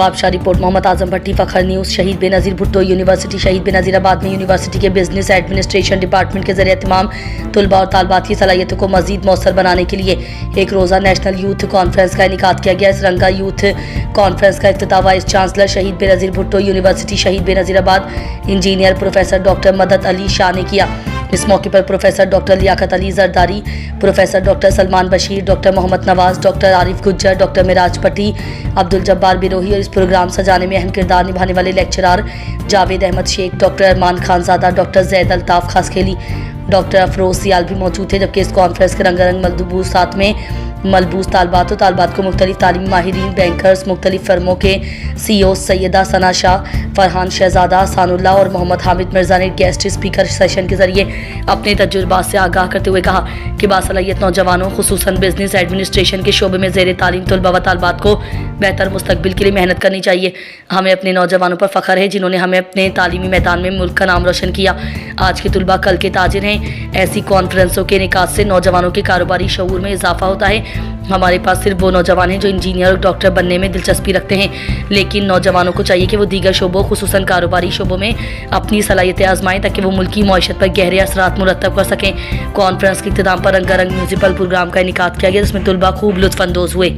वाबशा report Mohammad Azam भट्टी, फखर news. शहीद Benazir Bhutto university शहीद बेनज़ीराबाद में यूनिवर्सिटी के बिजनेस एडमिनिस्ट्रेशन डिपार्टमेंट के ज़रिए तमाम तलबा और तालबात की सलाहियतों को मज़ीद मौसर बनाने के लिए एक रोज़ा नेशनल यूथ कॉन्फ्रेंस का इनेकाद किया गया। इस रंगा यूथ कॉन्फ्रेंस का इफ्तिताह वाइस चांसलर शहीद बेनज़ीर भुट्टो यूनिवर्सिटी शहीद बेनज़ीराबाद इंजीनियर प्रोफेसर डॉक्टर मदद अली शाह ने किया। इस मौके पर professor doctor Liaquat Ali Zardari, professor doctor Salman Bashir, doctor Mohammad Nawaz, doctor Arif Gujjar, doctor Meraj Patti, Abdul Jabbar Birohi और इस प्रोग्राम सजाने में अहम किरदार निभाने वाले लेक्चरार जावेद अहमद शेख, डॉक्टर अरमान खानजादा, डॉक्टर जैद अल्ताफ खासखेली, डॉक्टर अफरोज सियाल भी मौजूद थे। जबकि इस कॉन्फ्रेंस के रंगारंग मलबूसात में मलबूस तालबात को मुख्तलिफ तालीमी माहिरीन, बैंकर्स, मुख्तलिफ फर्मों के CEO सैयदा सना शाह, फरहान शहजादा, सानुल्लाह और मोहम्मद हामिद मिर्ज़ा ने गेस्ट स्पीकर सेशन के ज़रिए अपने तजुर्बात से आगाह करते हुए कहा कि बासलाहियत नौजवानों खुसूसन बिजनेस एडमिनिस्ट्रेशन के शोबे में ज़ेर तालीम तलबा व तालबात को बेहतर मुस्तकबिल के लिए मेहनत करनी चाहिए। हमें अपने नौजवानों पर फ़ख्र है जिन्होंने हमें अपने तालीमी मैदान में मुल्क का नाम रोशन किया। आज के तलबा कल के ताजिर हैं। ऐसी कॉन्फ्रेंसों के इनेकाद से नौजवानों के कारोबारी शऊर में इजाफा होता है। हमारे पास सिर्फ वो नौजवान हैं जो इंजीनियर और डॉक्टर बनने में दिलचस्पी रखते हैं, लेकिन नौजवानों को चाहिए कि वो दीगर शोबों खुसूसन कारोबारी शोबों में अपनी सलाहियतें आजमाएं ताकि वो मुल्की मईशत पर गहरे असरात मुरतब कर सकें। कॉन्फ्रेंस के इख्तिताम पर रंगारंग म्यूजिकल प्रोग्राम का इनेकाद किया गया जिसमें तलबा खूब लुत्फ़ अंदोज़ हुए।